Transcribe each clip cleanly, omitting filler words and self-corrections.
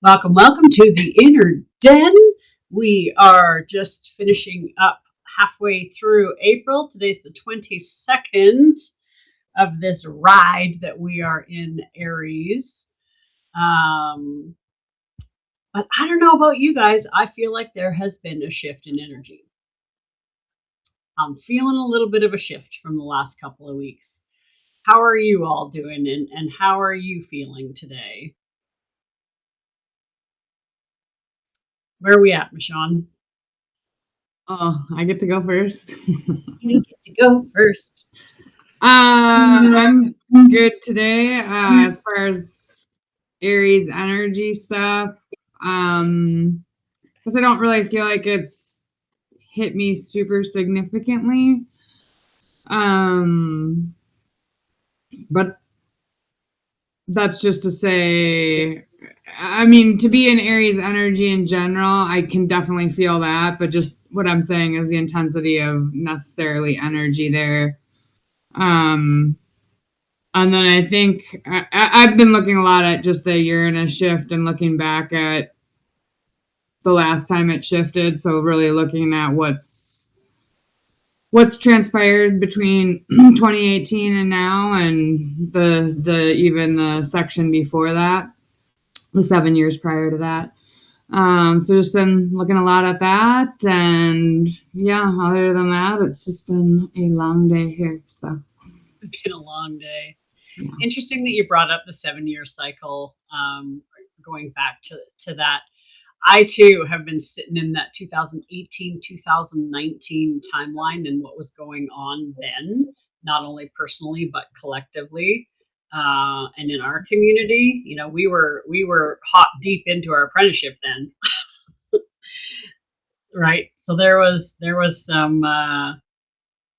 Welcome to the Inner Den. We are just finishing up halfway through April. Today's the 22nd of this ride that we are in Aries. But I don't know about you guys. I feel like there has been a shift in energy. I'm feeling a little bit of a shift from the last couple of weeks. How are you all doing and how are you feeling today? Where are we at, Michonne? Oh, I get to go first. You get to go first. I'm good today as far as Aries energy stuff. Because I don't really feel like it's hit me super significantly. But that's just to say, I mean, to be in Aries energy in general, I can definitely feel that. But just what I'm saying is the intensity of necessarily energy there. And then I think I've been looking a lot at just the Uranus shift and looking back at the last time it shifted. So really looking at what's transpired between 2018 and now, and the even the section before that, the 7 years prior to that. So just been looking a lot at that, and yeah, other than that, it's just been a long day here. So It's been a long day. yeah. Interesting that you brought up the 7 year cycle. Going back to that, I too have been sitting in that 2018, 2019 timeline and what was going on then, not only personally but collectively. And in our community, we were hot deep into our apprenticeship then, right? So there was some,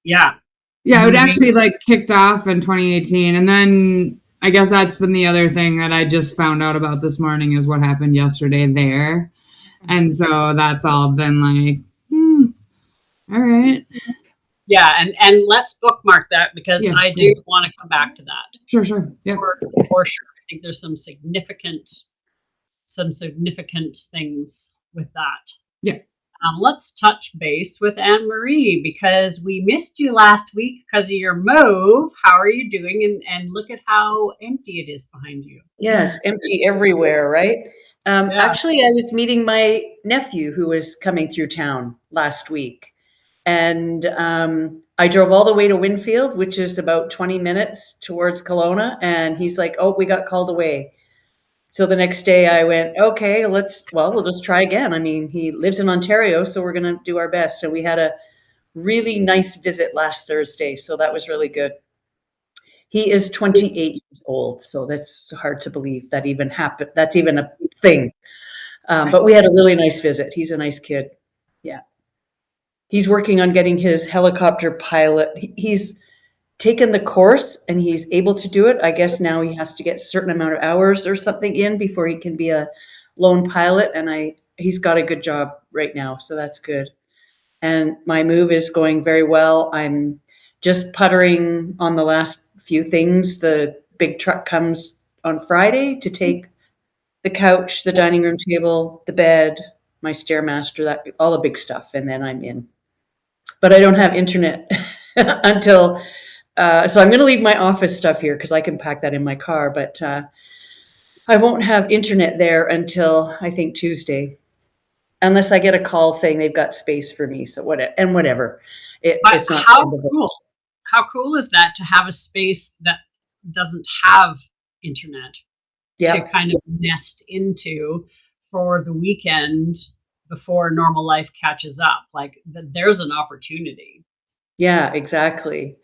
yeah. Yeah, it actually kicked off in 2018, and then I guess that's been the other thing that I just found out about this morning is what happened yesterday there, and so that's all been like, all right. Yeah, and let's bookmark that because I do want to come back to that. Sure, yeah, for sure. I think there's some significant things with that. Yeah. Let's touch base with Anne Marie because we missed you last week because of your move. How are you doing? And look at how empty it is behind you. Yes, empty everywhere, right? Yeah. Actually, I was meeting my nephew who was coming through town last week. And I drove all the way to Winfield, which is about 20 minutes towards Kelowna. And he's like, oh, we got called away. So the next day I went, okay, we'll just try again. I mean, he lives in Ontario, so we're going to do our best. So we had a really nice visit last Thursday. So that was really good. He is 28 years old, so that's hard to believe that even happened. That's even a thing. But we had a really nice visit. He's a nice kid. Yeah. He's working on getting his helicopter pilot. He's taken the course and he's able to do it. I guess now he has to get a certain amount of hours or something in before he can be a lone pilot. And he's got a good job right now, so that's good. And my move is going very well. I'm just puttering on the last few things. The big truck comes on Friday to take the couch, the dining room table, the bed, my Stairmaster, that all the big stuff, and then I'm in. But I don't have internet until so I'm going to leave my office stuff here because I can pack that in my car, but I won't have internet there until I think Tuesday, unless I get a call saying they've got space for me. So whatever. It's not how cool. How cool is that to have a space that doesn't have internet to kind of nest into for the weekend before normal life catches up? Like there's an opportunity. Yeah, exactly.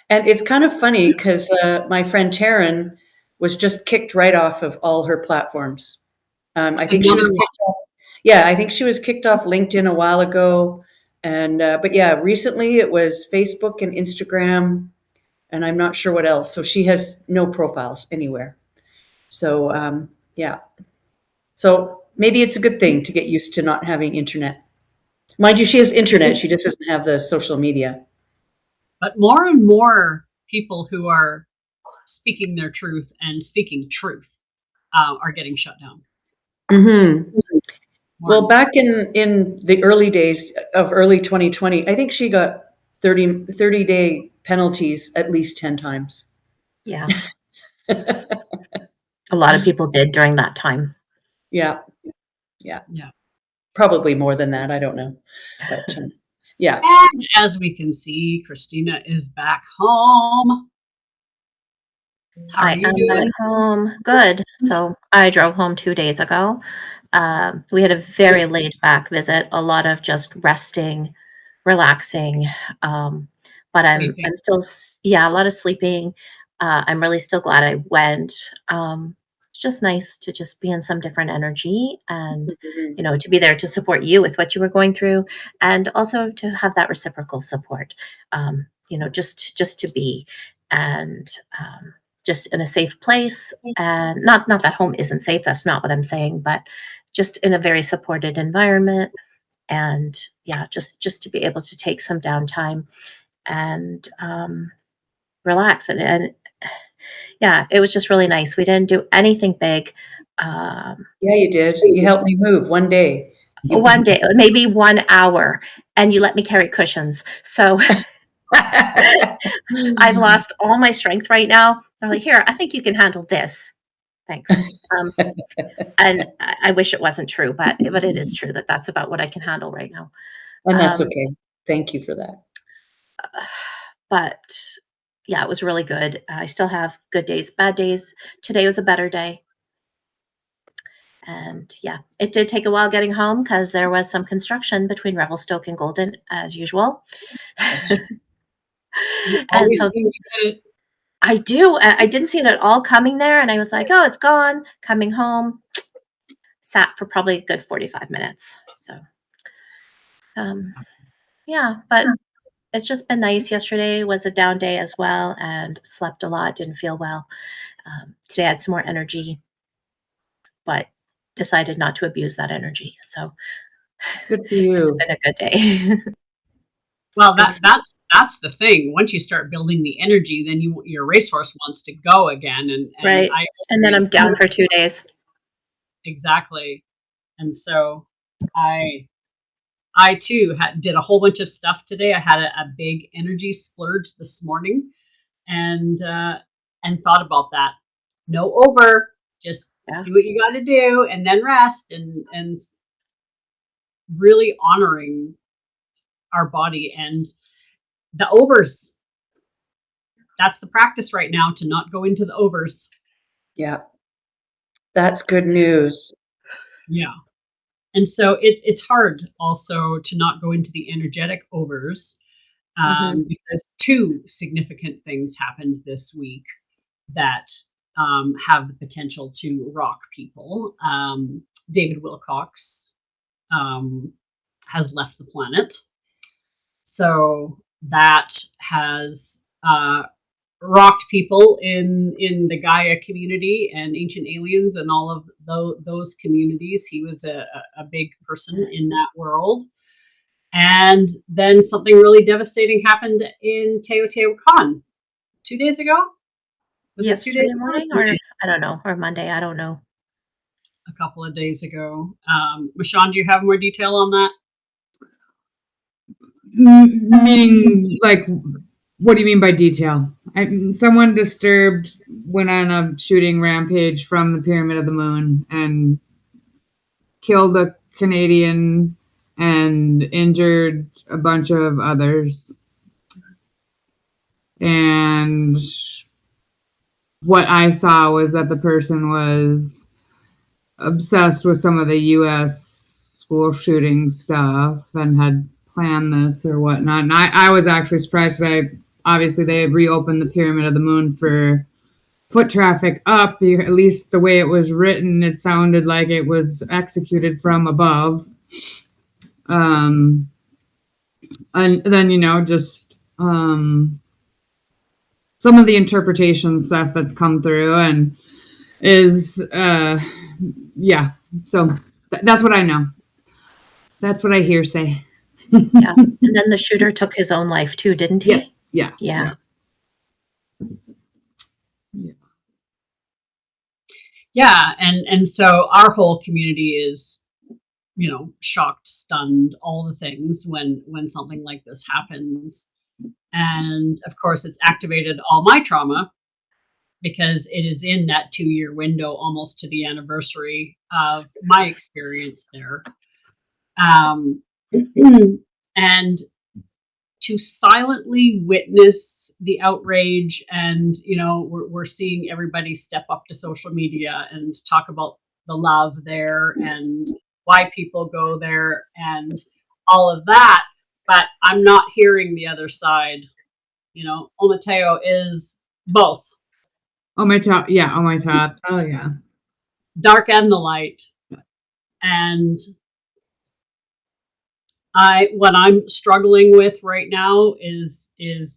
And it's kind of funny because my friend Taryn was just kicked right off of all her platforms. I think she was kicked off. Yeah, I think she was kicked off LinkedIn a while ago. And but yeah, recently it was Facebook and Instagram, and I'm not sure what else. So she has no profiles anywhere. So yeah. So maybe it's a good thing to get used to not having internet. Mind you, she has internet. She just doesn't have the social media. But more and more people who are speaking their truth and speaking truth are getting shut down. Mm-hmm. Well, One. back in the early days of early 2020, I think she got 30-day penalties at least 10 times. Yeah. A lot of people did during that time. Yeah, Yeah. probably more than that. I don't know. But yeah. And as we can see, Christina is back home. How are I you am back doing? home. Good. So I drove home 2 days ago. We had a very laid back visit, a lot of just resting, relaxing. But Sleeping. I'm still, yeah, a lot of sleeping. I'm really still glad I went. It's just nice to just be in some different energy and, Mhm. to be there to support you with what you were going through, and also to have that reciprocal support. Just to be, and just in a safe place, and not that home isn't safe. That's not what I'm saying, but just in a very supported environment, and yeah, just to be able to take some downtime and relax, and yeah, it was just really nice. We didn't do anything big. Yeah, you did. You helped me move one day. One day, maybe 1 hour, and you let me carry cushions. So I've lost all my strength right now. They're like, here, I think you can handle this. Thanks. And I wish it wasn't true, but it is true that that's about what I can handle right now. And that's Um, okay. Thank you for that. but yeah, it was really good. I still have good days, bad days. Today was a better day. And yeah, it did take a while getting home because there was some construction between Revelstoke and Golden as usual. You And always so seem to get it. I do. I didn't see it at all coming there. And I was like, oh, it's gone. Coming home, sat for probably a good 45 minutes. So, yeah, but it's just been nice. Yesterday was a down day as well, and slept a lot, didn't feel well. Today I had some more energy, but decided not to abuse that energy. So Good for it's you. been a good day. Well, that's the thing. Once you start building the energy, then your racehorse wants to go again, and Right. I And then I'm experienced down that for 2 days. exactly. And so I too did a whole bunch of stuff today. I had a big energy splurge this morning, and thought about that. No over, just Yeah. do what you got to do, and then rest, and really honoring our body and the overs. That's the practice right now, to not go into the overs. Yeah. That's good news. Yeah. And so it's hard also to not go into the energetic overs, Mhm. because two significant things happened this week that have the potential to rock people. David Wilcox has left the planet. So that has rocked people in the Gaia community and Ancient Aliens and all of those communities. He was a big person in that world. And then something really devastating happened in Teotihuacan 2 days ago. Was it 2 days Yesterday ago or morning, 3 days? or I don't know, or Monday, I don't know. A couple of days ago. Michonne, do you have more detail on that? Meaning, like, what do you mean by detail? Someone disturbed went on a shooting rampage from the Pyramid of the Moon and killed a Canadian and injured a bunch of others. And what I saw was that the person was obsessed with some of the U.S. school shooting stuff and had planned this or whatnot. And I was actually surprised. Obviously they had reopened the Pyramid of the Moon for foot traffic up. At least the way it was written, it sounded like it was executed from above. And then just some of the interpretation stuff that's come through and is yeah. So that's what I know. That's what I hear say. Yeah. And then the shooter took his own life too, didn't he? Yeah. Yeah. Yeah, and so our whole community is, shocked, stunned, all the things when something like this happens. And of course, it's activated all my trauma because it is in that 2-year window, almost to the anniversary of my experience there. Um, and to silently witness the outrage, and we're seeing everybody step up to social media and talk about the love there and why people go there and all of that, but I'm not hearing the other side. Omateo is both Oh my top, yeah. Oh my top, oh yeah. dark and the light. And what I'm struggling with right now is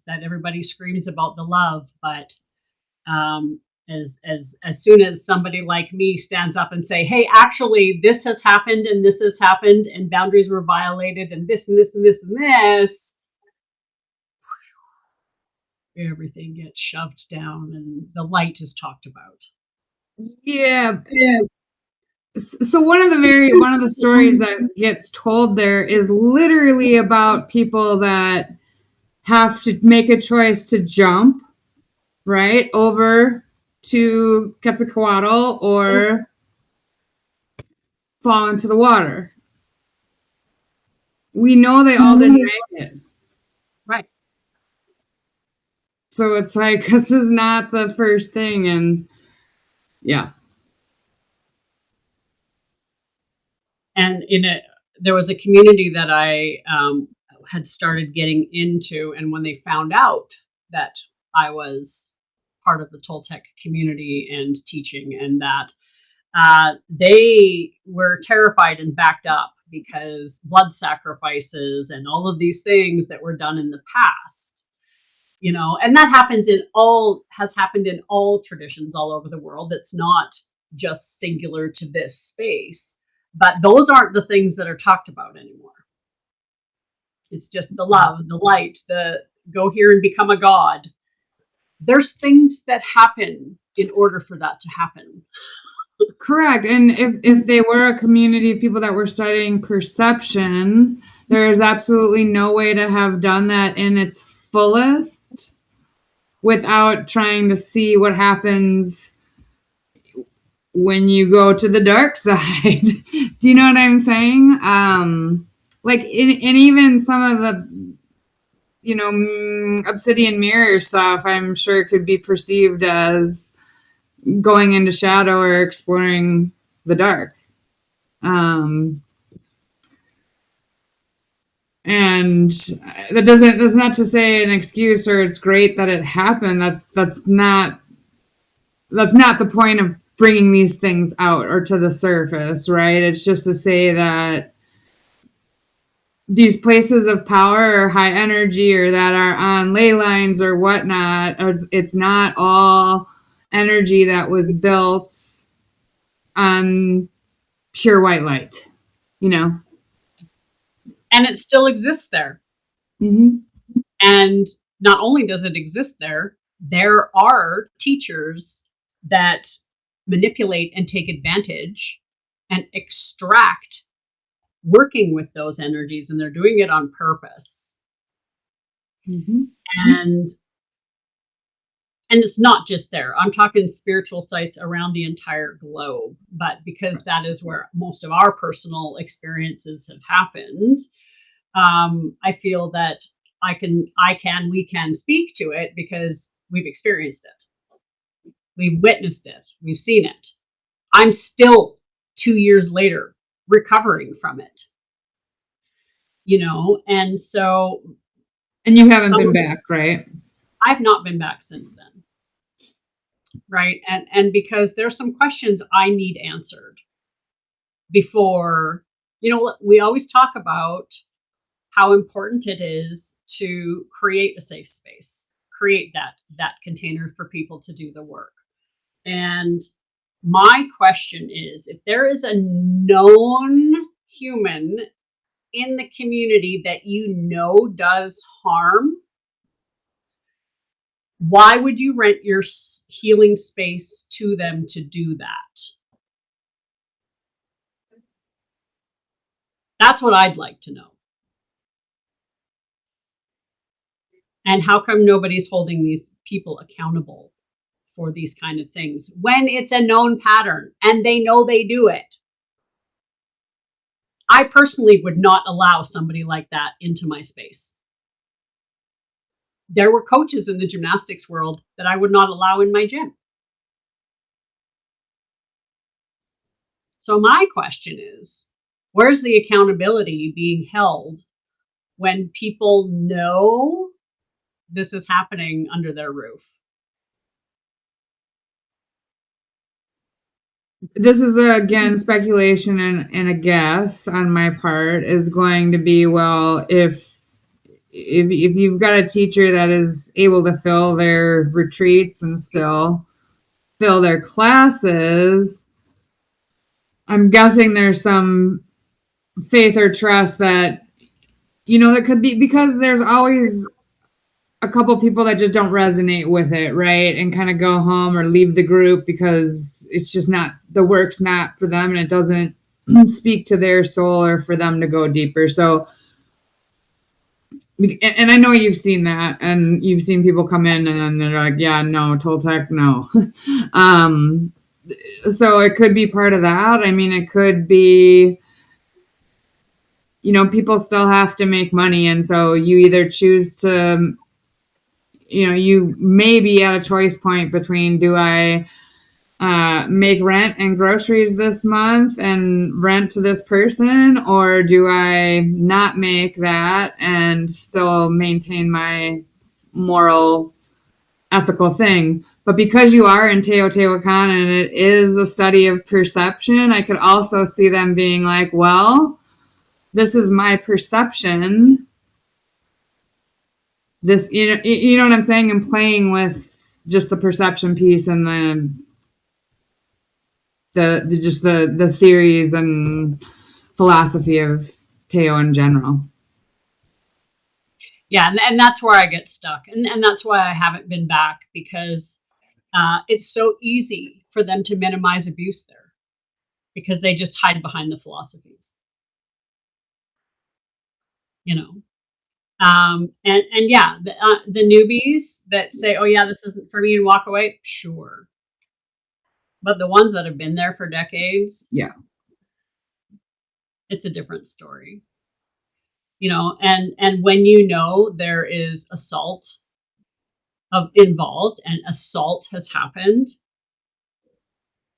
that everybody screams about the love, but as soon as somebody like me stands up and say, "Hey, actually, this has happened and this has happened and boundaries were violated and this and this and this and this," everything gets shoved down and the light is talked about. Yeah. So one of the stories that gets told there is literally about people that have to make a choice to jump right over to Quetzalcoatl or fall into the water. We know they all didn't make it. Right. So it's like, this is not the first thing. And yeah. And there was a community that I had started getting into, and when they found out that I was part of the Toltec community and teaching, and that they were terrified and backed up because blood sacrifices and all of these things that were done in the past, and that has happened in all traditions all over the world. It's not just singular to this space, but those aren't the things that are talked about anymore. It's just the love, the light, the go here and become a god. There's things that happen in order for that to happen. Correct. And if they were a community of people that were studying perception, there is absolutely no way to have done that in its fullest without trying to see what happens when you go to the dark side. Do you know what I'm saying? Like in even some of the, obsidian mirror stuff, I'm sure could be perceived as going into shadow or exploring the dark. And that's not to say an excuse or it's great that it happened. That's not the point of bringing these things out or to the surface, right? It's just to say that these places of power or high energy or that are on ley lines or whatnot, it's not all energy that was built on pure white light, And it still exists there. Mm-hmm. And not only does it exist there are teachers that manipulate and take advantage and extract working with those energies, and they're doing it on purpose. Mm-hmm. And it's not just there. I'm talking spiritual sites around the entire globe, but because that is where most of our personal experiences have happened, I feel that we can speak to it because we've experienced it. We've witnessed it. We've seen it. I'm still 2 years later recovering from it, and so. And you haven't been back, right? I've not been back since then. Right. And because there's some questions I need answered before, we always talk about how important it is to create a safe space, create that container for people to do the work. And my question is, if there is a known human in the community that does harm, Why would you rent your healing space to them to do that? That's what I'd like to know. And how come nobody's holding these people accountable for these kind of things when it's a known pattern and they know they do it? I personally would not allow somebody like that into my space. There were coaches in the gymnastics world that I would not allow in my gym. So my question is, where's the accountability being held when people know this is happening under their roof? This is again speculation and a guess on my part is going to be, well, if you've got a teacher that is able to fill their retreats and still fill their classes, I'm guessing there's some faith or trust that, there could be, because there's always a couple people that just don't resonate with it, right? And kind of go home or leave the group because it's just not, the work's not for them and it doesn't speak to their soul or for them to go deeper. So, and I know you've seen that and you've seen people come in and then they're like, yeah, no, Toltec, no. So it could be part of that. I mean, it could be, people still have to make money. And so you either choose to, you may be at a choice point between, do I make rent and groceries this month and rent to this person, or do I not make that and still maintain my moral, ethical thing? But because you are in Teotihuacan and it is a study of perception, I could also see them being like, well, this is my perception. This, you know what I'm saying? And playing with just the perception piece and the theories and philosophy of Teo in general. Yeah, and that's where I get stuck. And that's why I haven't been back, because it's so easy for them to minimize abuse there because they just hide behind the philosophies. And yeah, the newbies that say, oh yeah, this isn't for me, and walk away, sure. But the ones that have been there for decades, yeah, it's a different story. And when there is assault involved and assault has happened,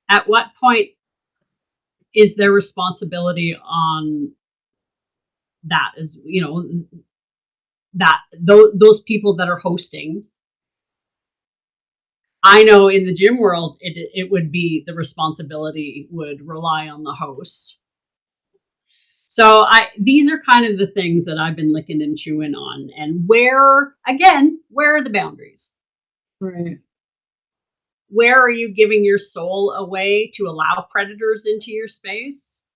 at what point is their responsibility on that? Is that those people that are hosting? I know in the gym world, it would be the responsibility would rely on the host. So these are kind of the things that I've been licking and chewing on. And where are the boundaries? Right. Where are you giving your soul away to allow predators into your space?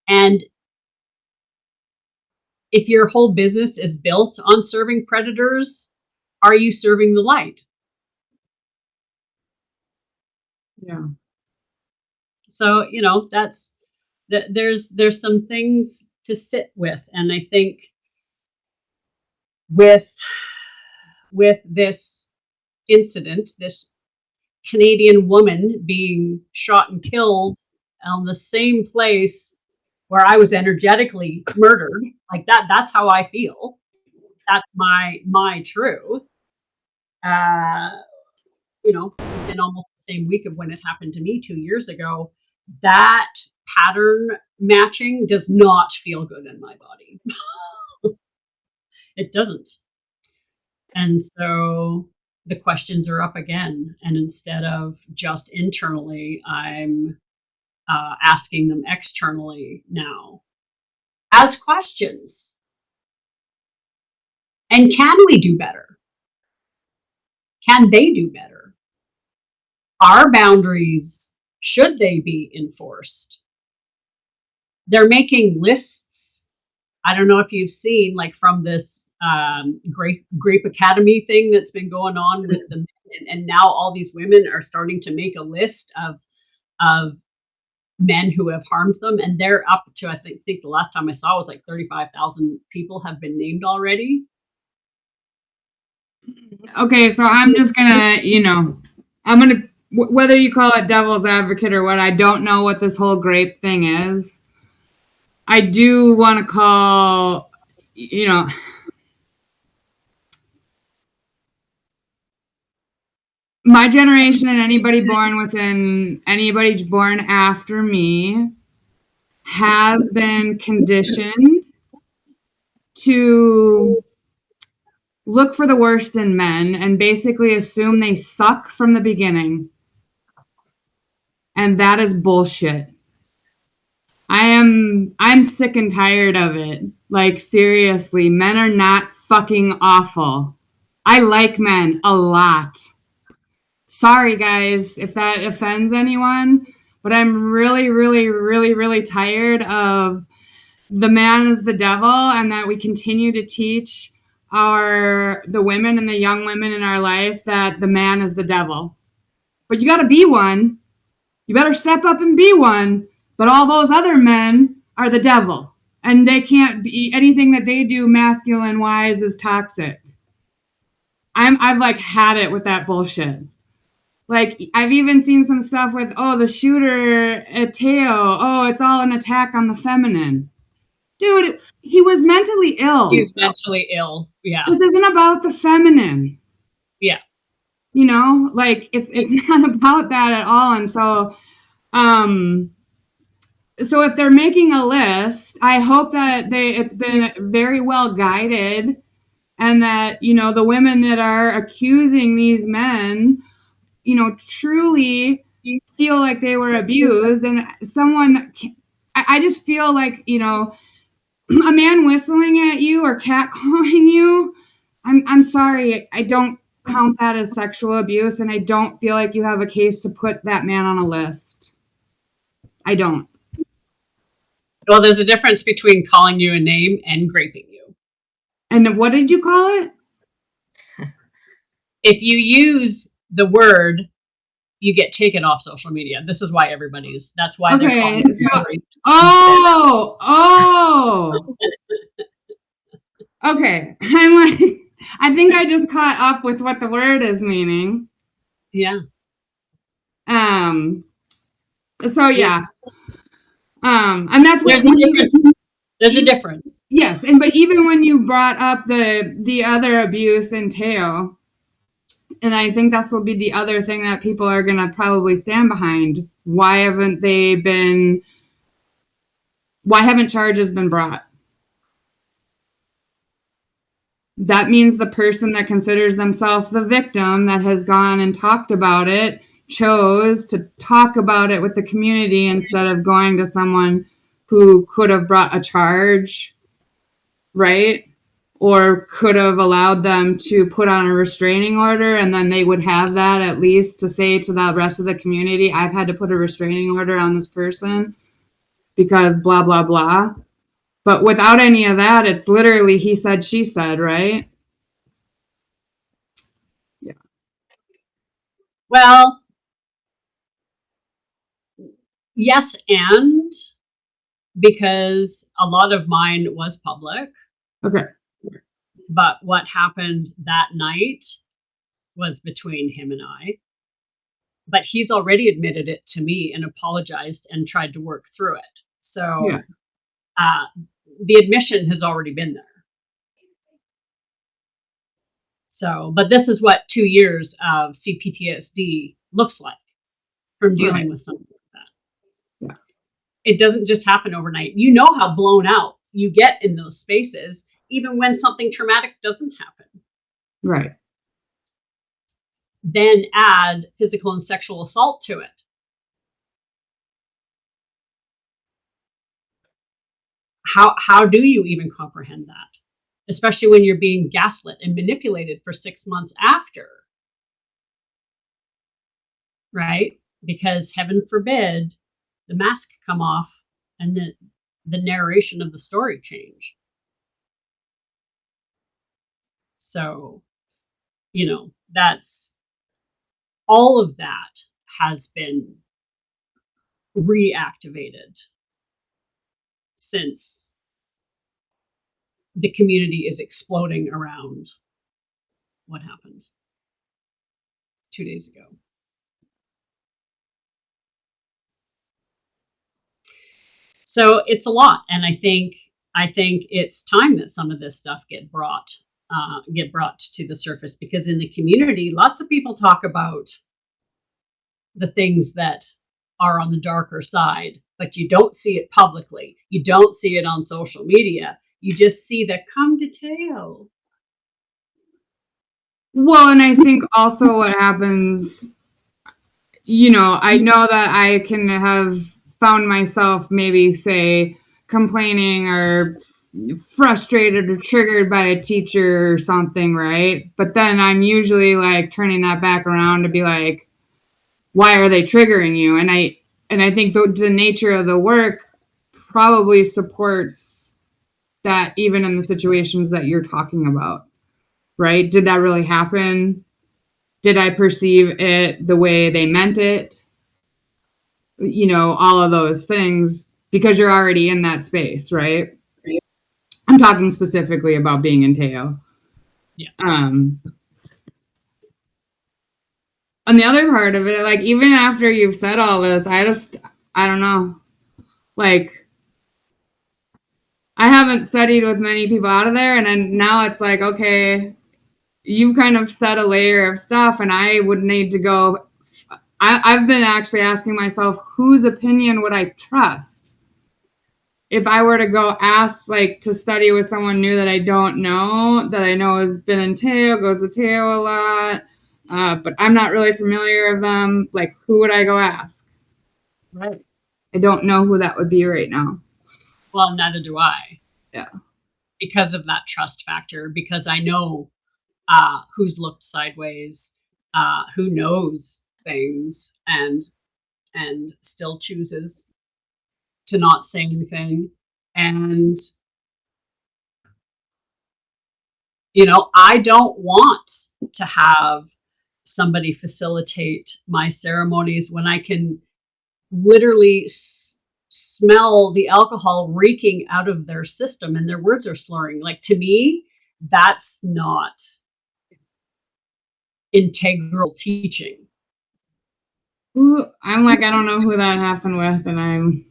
And if your whole business is built on serving predators, are you serving the light? Yeah. So, there's some things to sit with. And I think with this incident, this Canadian woman being shot and killed on the same place where I was energetically murdered, like that's how I feel. That's my truth. Within almost the same week of when it happened to me 2 years ago, that pattern matching does not feel good in my body. It doesn't. And so the questions are up again. And instead of just internally, I'm asking them externally now as questions. And can we do better? Can they do better? Our boundaries, should they be enforced? They're making lists I don't know if you've seen, like, from this Grape Academy thing that's been going on with the men, and now all these women are starting to make a list of men who have harmed them, and they're up to, I think the last time I saw was like 35,000 people have been named already. Okay, so I'm just gonna, I'm gonna, whether you call it devil's advocate or what, I don't know what this whole grape thing is. I do want to call, my generation and anybody born after me has been conditioned to look for the worst in men and basically assume they suck from the beginning. And that is bullshit. I'm sick and tired of it. Like, seriously, men are not fucking awful. I like men a lot. Sorry, guys, if that offends anyone, but I'm really, really, really, really tired of the man is the devil, and that we continue to teach the women and the young women in our life that the man is the devil. But you got to be one. You better step up and be one. But all those other men are the devil, and they can't be anything that they do masculine wise is toxic. I've like had it with that bullshit. Like, I've even seen some stuff with, the shooter at Teo, it's all an attack on the feminine. Dude, he was mentally ill. He was mentally ill. Yeah. This isn't about the feminine. Yeah. Like, it's not about that at all. And so, so if they're making a list, I hope that it's been very well guided, and that, the women that are accusing these men, truly feel like they were abused. And I just feel like, a man whistling at you or catcalling you, I'm sorry, I don't count that as sexual abuse, and I don't feel like you have a case to put that man on a list. I don't. Well, there's a difference between calling you a name and graping you. And what did you call it? If you use the word, you get taken off social media. This is why that's why they're calling it grape. Okay. I'm like, I think I just caught up with what the word is meaning. Yeah. So yeah. And that's what there's a difference. Yes, but even when you brought up the other abuse in Teo, and I think this will be the other thing that people are going to probably stand behind. Why haven't charges been brought? That means the person that considers themselves the victim that has gone and talked about it chose to talk about it with the community instead of going to someone who could have brought a charge, right? Or could have allowed them to put on a restraining order, and then they would have that at least to say to the rest of the community, I've had to put a restraining order on this person because blah, blah, blah. But without any of that, it's literally he said, she said, right? Yeah. Well, yes, and because a lot of mine was public. Okay. But what happened that night was between him and I. But he's already admitted it to me and apologized and tried to work through it. So the admission has already been there. So, but this is what 2 years of CPTSD looks like from dealing with something like that. Yeah. It doesn't just happen overnight. You know how blown out you get in those spaces, even when something traumatic doesn't happen. Right. Then add physical and sexual assault to it. How do you even comprehend that? Especially when you're being gaslit and manipulated for 6 months after. Right? Because heaven forbid the mask come off and the narration of the story change. So, that's all of that has been reactivated since the community is exploding around what happened 2 days ago. So it's a lot, and I think it's time that some of this stuff get brought to the surface, because in the community, lots of people talk about the things that are on the darker side, but you don't see it publicly. You don't see it on social media. You just see the come to Teo. Well, and I think also what happens, I know that I can have found myself maybe, say, complaining or frustrated or triggered by a teacher or something, right? But then I'm usually like turning that back around to be like, why are they triggering you? And I think the nature of the work probably supports that, even in the situations that you're talking about, right? Did that really happen? Did I perceive it the way they meant it? All of those things, because you're already in that space, right? I'm talking specifically about being in Teo. Yeah. On the other part of it, like, even after you've said all this, I don't know. Like, I haven't studied with many people out of there, and then now it's like, okay, you've kind of set a layer of stuff, and I would need to go. I've been actually asking myself, whose opinion would I trust? If I were to go ask, like, to study with someone new that I don't know, that I know has been in Teo, goes to Teo a lot, but I'm not really familiar with them, like, who would I go ask? Right. I don't know who that would be right now. Well, neither do I. Yeah. Because of that trust factor, because I know who's looked sideways, who knows things, and still chooses to not say anything. And I don't want to have somebody facilitate my ceremonies when I can literally smell the alcohol reeking out of their system and their words are slurring. Like, to me, that's not integral teaching. I'm like, I don't know who that happened with, and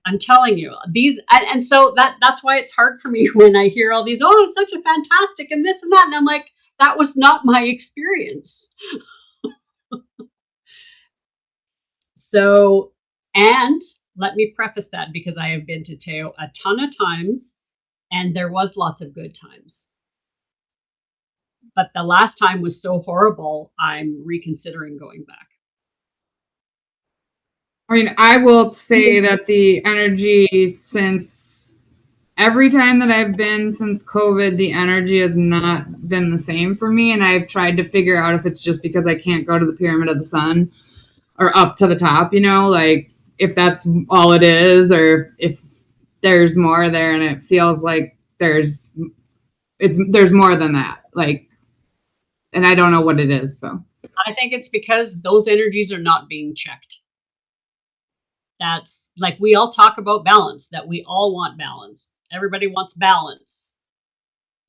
I'm telling you, these, and so that's why it's hard for me when I hear all these, oh, it's such a fantastic and this and that. And I'm like, that was not my experience. So, and let me preface that, because I have been to Teo a ton of times and there was lots of good times. But the last time was so horrible, I'm reconsidering going back. I mean, I will say that the energy, since every time that I've been since COVID, the energy has not been the same for me. And I've tried to figure out if it's just because I can't go to the Pyramid of the Sun or up to the top, like, if that's all it is, or if there's more there, and it feels like there's more than that. Like, and I don't know what it is. So I think it's because those energies are not being checked. That's like, we all talk about balance, that we all want balance. Everybody wants balance.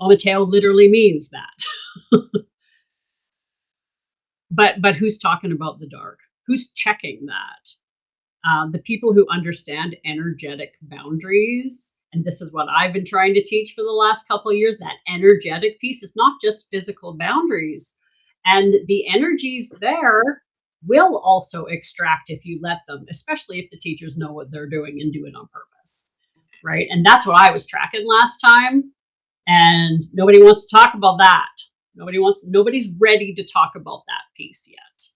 Omateo literally means that. But who's talking about the dark? Who's checking that? The people who understand energetic boundaries, and this is what I've been trying to teach for the last couple of years, that energetic piece is not just physical boundaries. And the energies there will also extract if you let them, especially if the teachers know what they're doing and do it on purpose, right? And that's what I was tracking last time, and nobody wants to talk about that. Nobody's ready to talk about that piece yet.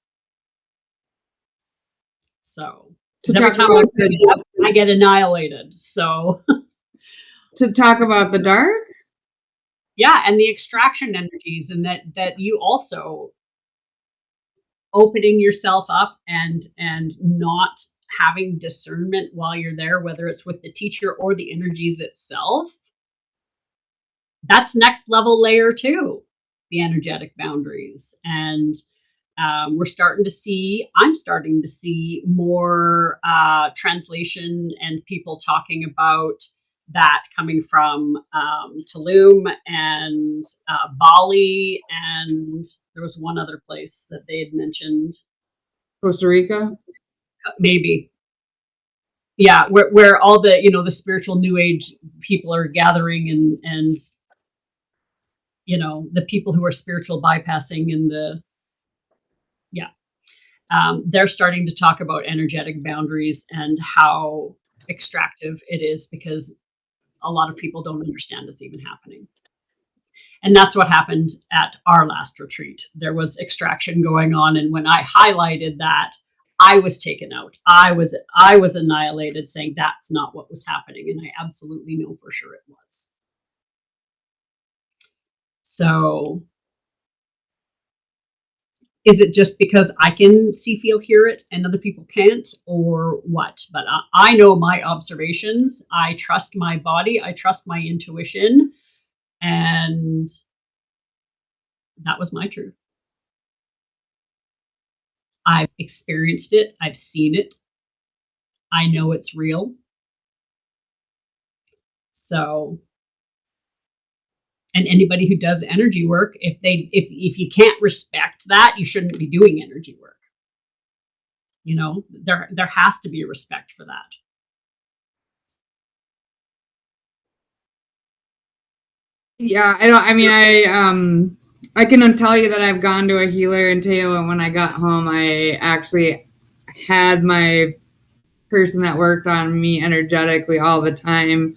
So every time I bring it up, I get annihilated. So to talk about the dark, yeah, and the extraction energies, and that you also opening yourself up and not having discernment while you're there, whether it's with the teacher or the energies itself. that's next level layer too, the energetic boundaries. And I'm starting to see more translation and people talking about that coming from Tulum and Bali, and there was one other place that they had mentioned, Costa Rica. maybe. Yeah, where all the the spiritual new age people are gathering, and the people who are spiritual bypassing, and they're starting to talk about energetic boundaries and how extractive it is, because a lot of people don't understand it's even happening. And that's what happened at our last retreat. There was extraction going on, and when I highlighted that, I was taken out. I was annihilated, saying that's not what was happening, and I absolutely know for sure it was. So is it just because I can see, feel, hear it and other people can't, or what? But I know my observations. I trust my body. I trust my intuition. And that was my truth. I've experienced it. I've seen it. I know it's real. So, and anybody who does energy work, if you can't respect that, you shouldn't be doing energy work. There has to be a respect for that. Yeah, I can tell you that I've gone to a healer in Teo, and when I got home, I actually had my person that worked on me energetically all the time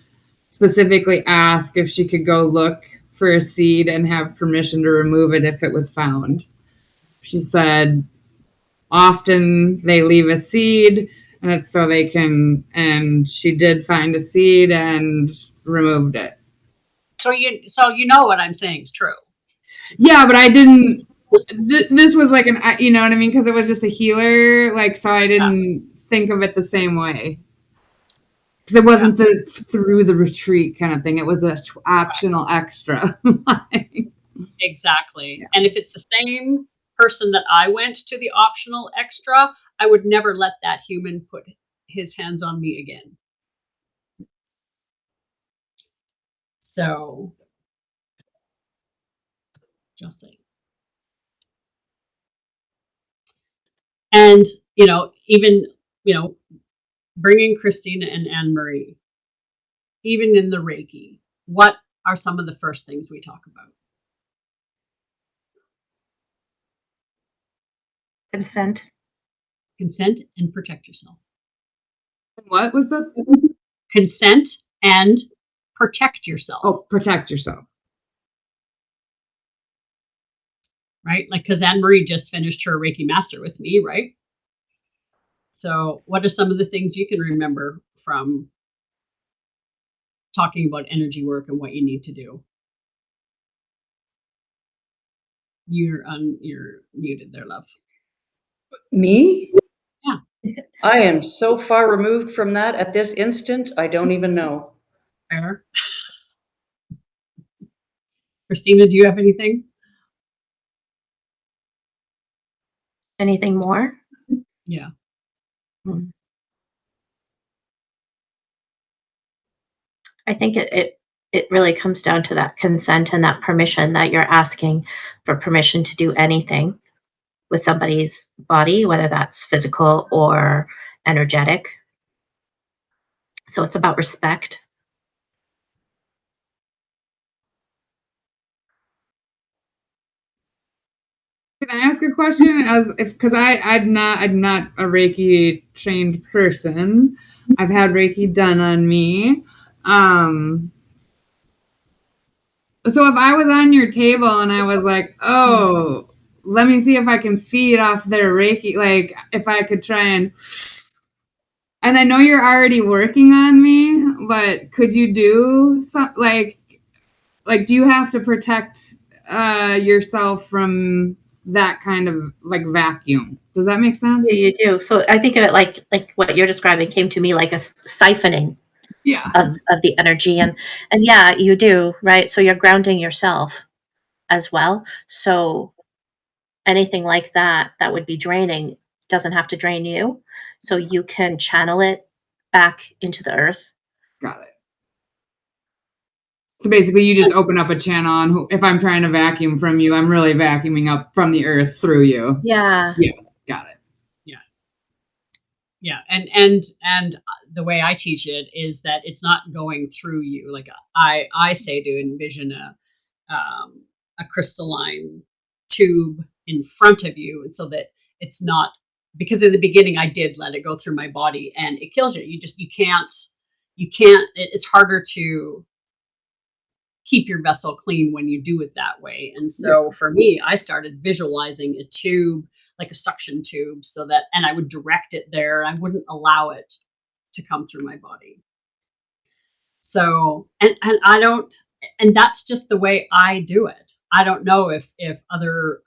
specifically ask if she could go look for a seed and have permission to remove it if it was found. She said often they leave a seed, and it's so they can, and she did find a seed and removed it. So you know what I'm saying is true. Yeah, but I didn't. This was like you know what I mean, because it was just a healer, like, so I didn't think of it the same way. Because it wasn't the through the retreat kind of thing. It was an optional extra. Exactly. Yeah. And if it's the same person that I went to the optional extra, I would never let that human put his hands on me again. So, just saying. And, even, bringing Christina and Anne-Marie, even in the Reiki, what are some of the first things we talk about? Consent. Consent and protect yourself. What was this? Consent and protect yourself. Oh, protect yourself. Right? Like, because Anne-Marie just finished her Reiki Master with me, right? So what are some of the things you can remember from talking about energy work and what you need to do? You're muted there, love. Me? Yeah. I am so far removed from that at this instant, I don't even know. Fair. Christina, do you have anything? Anything more? Yeah. I think it really comes down to that consent and that permission, that you're asking for permission to do anything with somebody's body, whether that's physical or energetic. So it's about respect. Can I ask a question? Because I'm not a Reiki trained person. I've had Reiki done on me. So if I was on your table and I was like, oh, let me see if I can feed off their Reiki, like if I could try and I know you're already working on me, but could you do some like do you have to protect yourself from that kind of like vacuum? Does that make sense? Yeah, you do. So I think of it like what you're describing came to me like a siphoning. Yeah. of the energy. And yeah, you do, right? So you're grounding yourself as well. So anything like that that would be draining doesn't have to drain you. So you can channel it back into the earth. Got it. So basically, you just open up a channel, and if I'm trying to vacuum from you, I'm really vacuuming up from the earth through you. Yeah. Yeah. Got it. Yeah, and the way I teach it is that it's not going through you. Like I say to envision a crystalline tube in front of you, and so that it's not, because in the beginning I did let it go through my body and it kills you. You can't it's harder to keep your vessel clean when you do it that way. And so for me, I started visualizing a tube, like a suction tube, so that, and I would direct it there. I wouldn't allow it to come through my body. So, and I don't, and that's just the way I do it. I don't know if other,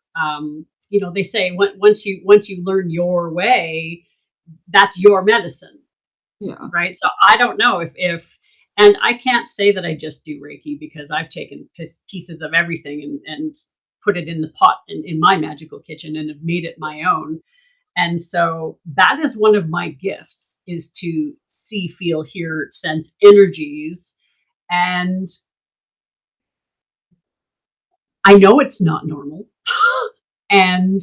they say once you learn your way, that's your medicine. Yeah. Right. So I don't know if and I can't say that I just do Reiki, because I've taken pieces of everything and put it in the pot in my magical kitchen and have made it my own. And so that is one of my gifts, is to see, feel, hear, sense energies. And I know it's not normal. And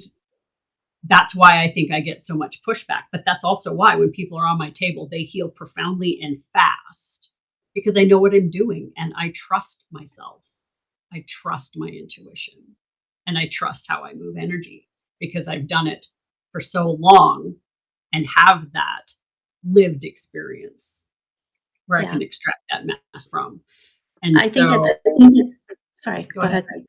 that's why I think I get so much pushback. But that's also why when people are on my table, they heal profoundly and fast, because I know what I'm doing and I trust myself. I trust my intuition, and I trust how I move energy, because I've done it for so long and have that lived experience where I Yeah. can extract that mass from. And I think so, sorry, go go ahead. ahead.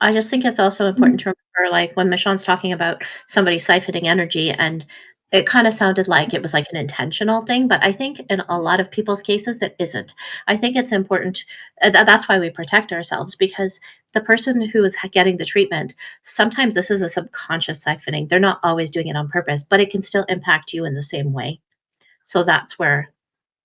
I just think it's also important to remember, like when Michonne's talking about somebody siphoning energy, and it kind of sounded like it was like an intentional thing, but I think in a lot of people's cases, it isn't. I think it's important. That's why we protect ourselves, because the person who is getting the treatment, sometimes this is a subconscious siphoning. They're not always doing it on purpose, but it can still impact you in the same way. So that's where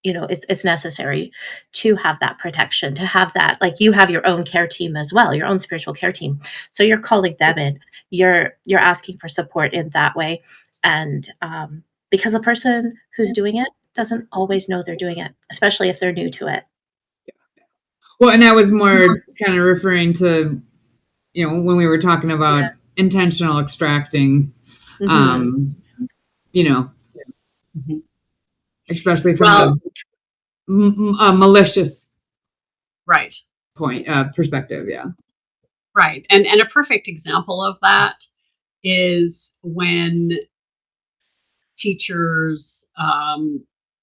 it's necessary to have that protection, to have that, like you have your own care team as well, your own spiritual care team. So you're calling them in, you're asking for support in that way. And because the person who's doing it doesn't always know they're doing it, especially if they're new to it. Well, and I was more kind of referring to, when we were talking about intentional extracting, Mhm. Mhm. Especially from Well, a malicious right. perspective. Yeah. Right. And a perfect example of that is when teachers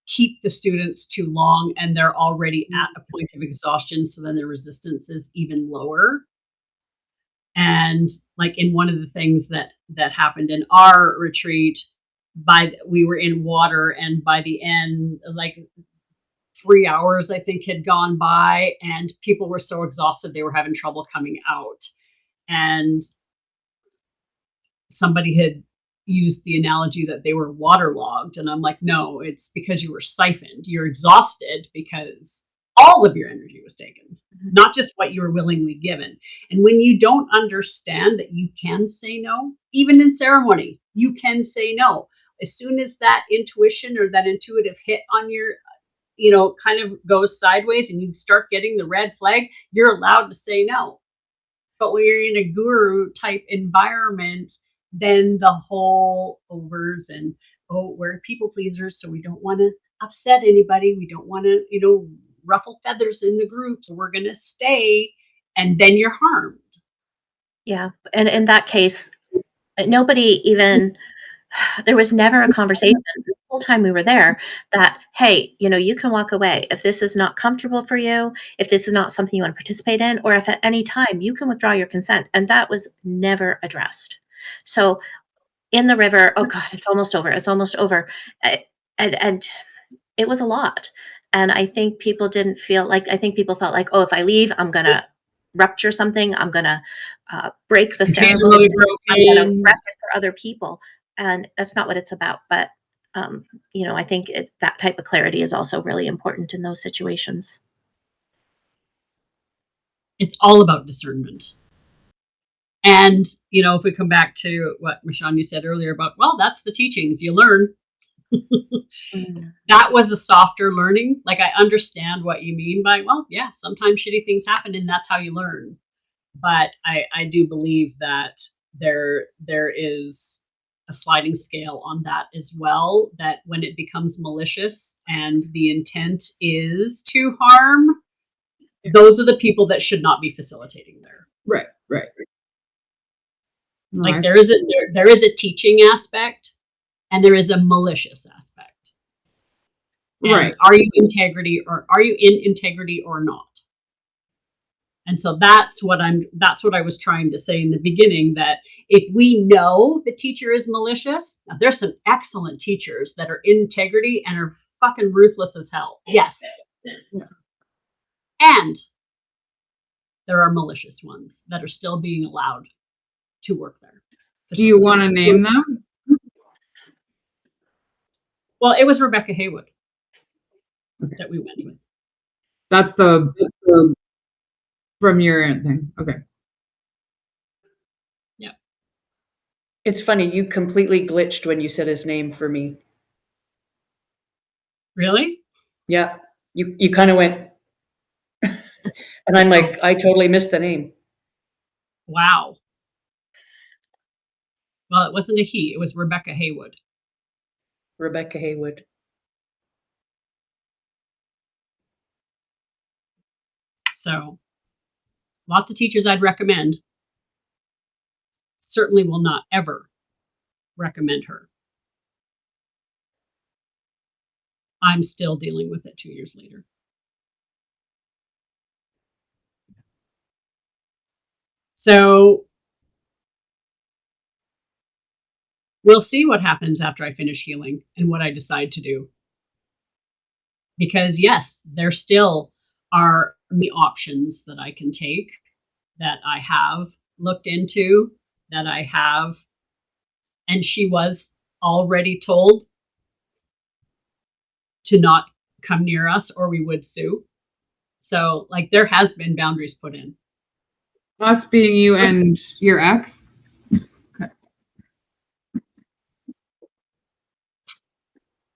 keep the students too long and they're already at a point of exhaustion. So then the resistance is even lower. And like in one of the things that happened in our retreat, we were in water, and by the end, like 3 hours, I think, had gone by, and people were so exhausted they were having trouble coming out. And somebody had used the analogy that they were waterlogged. And I'm like, no, it's because you were siphoned. You're exhausted because all of your energy was taken, not just what you were willingly given. And when you don't understand that you can say no, even in ceremony, you can say no. As soon as that intuition or that intuitive hit on your, kind of goes sideways and you start getting the red flag, you're allowed to say no. But when you're in a guru type environment, then the whole overs and, we're people pleasers, so we don't want to upset anybody. We don't want to, ruffle feathers in the group. So we're going to stay, and then you're harmed. Yeah. And in that case, nobody even, there was never a conversation the whole time we were there that, hey, you can walk away if this is not comfortable for you, if this is not something you want to participate in, or if at any time you can withdraw your consent. And that was never addressed. So in the river, oh God, it's almost over. It's almost over. And it was a lot. And I think people I think people felt like, oh, if I leave, I'm going to rupture something. I'm going to break the ceremony. Really I'm going to broken. wreck it for other people. And that's not what it's about. But I think that type of clarity is also really important in those situations. It's all about discernment. And, if we come back to what, Michonne, you said earlier about, well, that's the teachings you learn. That was a softer learning. Like, I understand what you mean by, well, yeah, sometimes shitty things happen and that's how you learn. But I do believe that there is a sliding scale on that as well, that when it becomes malicious and the intent is to harm, those are the people that should not be facilitating there. Right. No, Like, there is a teaching aspect and there is a malicious aspect. And right. are you in integrity or not? And so that's what I was trying to say in the beginning, that if we know the teacher is malicious, now there's some excellent teachers that are in integrity and are fucking ruthless as hell. Yes. Yeah. And there are malicious ones that are still being allowed to work there. Do you want to name them? Well, it was Rebecca Haywood that we went with. That's the from your thing. Okay. Yeah. It's funny, you completely glitched when you said his name for me. Really? Yeah. You kind of went, and I'm like, I totally missed the name. Wow. Well, it wasn't a he, it was Rebecca Haywood. Rebecca Haywood. So, lots of teachers I'd recommend. Certainly will not ever recommend her. I'm still dealing with it 2 years later. So we'll see what happens after I finish healing and what I decide to do. Because yes, there still are the options that I can take, that I have looked into, that I have, and she was already told to not come near us or we would sue. So, like, there has been boundaries put in. Us being you and your ex? Okay.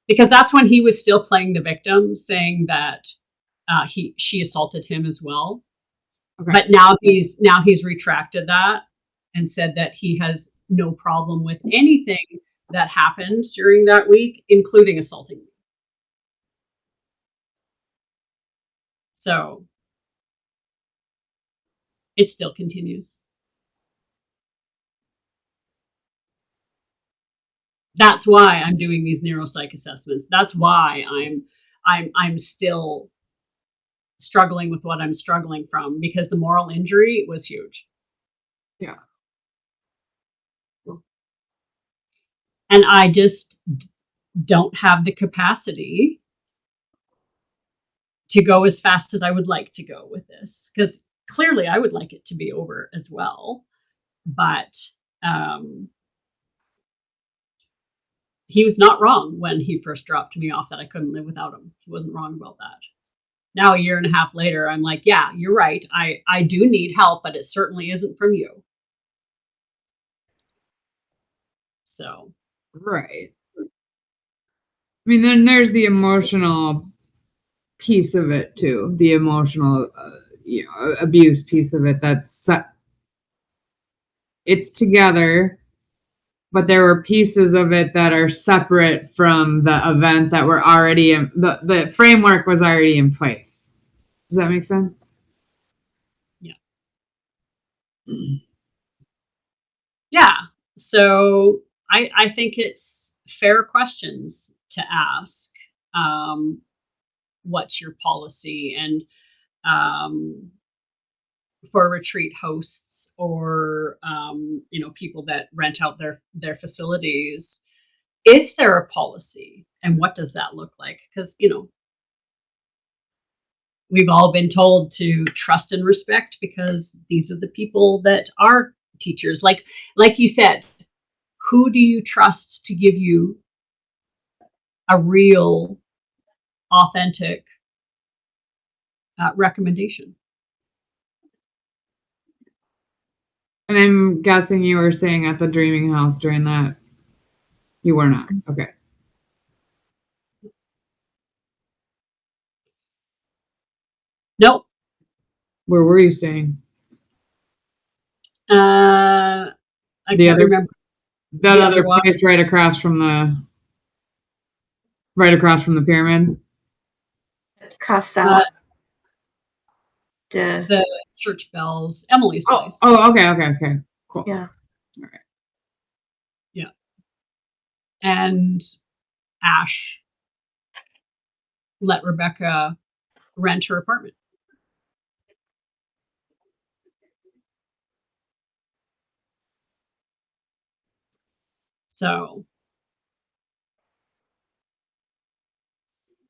Because that's when he was still playing the victim, saying that she assaulted him as well. Okay. But now he's retracted that and said that he has no problem with anything that happened during that week, including assaulting me. So it still continues. That's why I'm doing these neuropsych assessments. That's why I'm still struggling with what I'm struggling from, because the moral injury was huge. Yeah. And I just don't have the capacity to go as fast as I would like to go with this, because clearly I would like it to be over as well. But he was not wrong when he first dropped me off that I couldn't live without him. He wasn't wrong about that. Now, a year and a half later, I'm like, yeah, you're right. I do need help, but it certainly isn't from you. So. Right. I mean, then there's the emotional piece of it too. The emotional, abuse piece of it. It's together, but there were pieces of it that are separate from the event that were already in the framework was already in place. Does that make sense? Yeah. Yeah. So I think it's fair questions to ask. What's your policy? And for retreat hosts or people that rent out their facilities, is there a policy, and what does that look like? Because we've all been told to trust and respect because these are the people that are teachers. Like you said, who do you trust to give you a real, authentic recommendation. And I'm guessing you were staying at the Dreaming House during that. You were not. Okay. Nope. Where were you staying? I The can't other- remember. That The other other one. place right across from the pyramid. Casa de, The Church Bells, Emily's Oh, place. okay. Cool. yeah. And Ash let Rebecca rent her apartment. So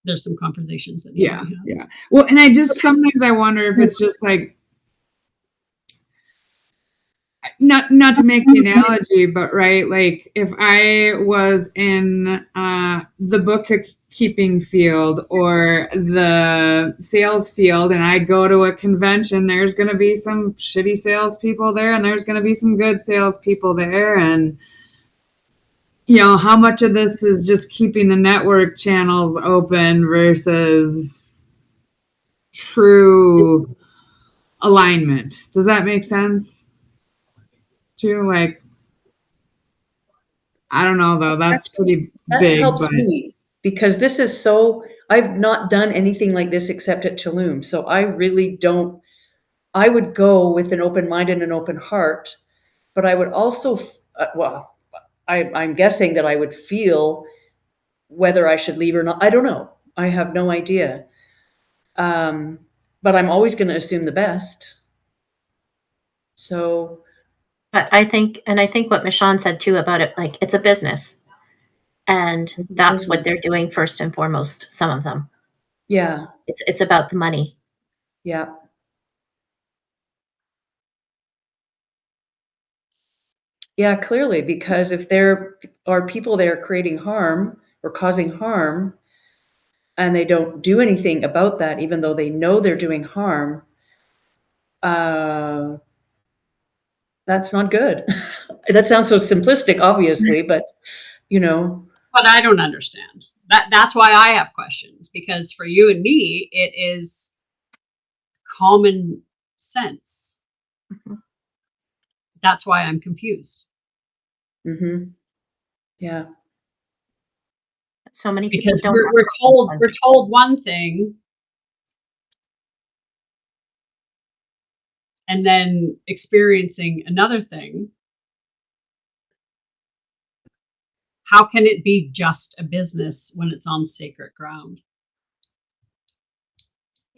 there's some conversations that need to be had. Yeah. Well, and sometimes I wonder if it's just like, not to make the analogy, but right, like if I was in the bookkeeping field or the sales field and I go to a convention, there's going to be some shitty salespeople there and there's going to be some good salespeople there. And, how much of this is just keeping the network channels open versus true alignment? Does that make sense? Like, I don't know though. That's pretty That big. helps But me because this is so, I've not done anything like this except at Tulum. So I really don't, I would go with an open mind and an open heart, but I would also, I'm guessing that I would feel whether I should leave or not. I don't know. I have no idea. But I'm always going to assume the best. So But I think what Michonne said too about it, like it's a business. And that's what they're doing first and foremost, some of them. yeah. It's about the money. Yeah. Yeah, clearly, because if there are people there creating harm or causing harm and they don't do anything about that, even though they know they're doing harm, that's not good. That sounds so simplistic, obviously, but But I don't understand. That's why I have questions, because for you and me, it is common sense. Mhm. That's why I'm confused. Yeah. So many people Because don't. we're told one thing, and then experiencing another thing. How can it be just a business when it's on sacred ground?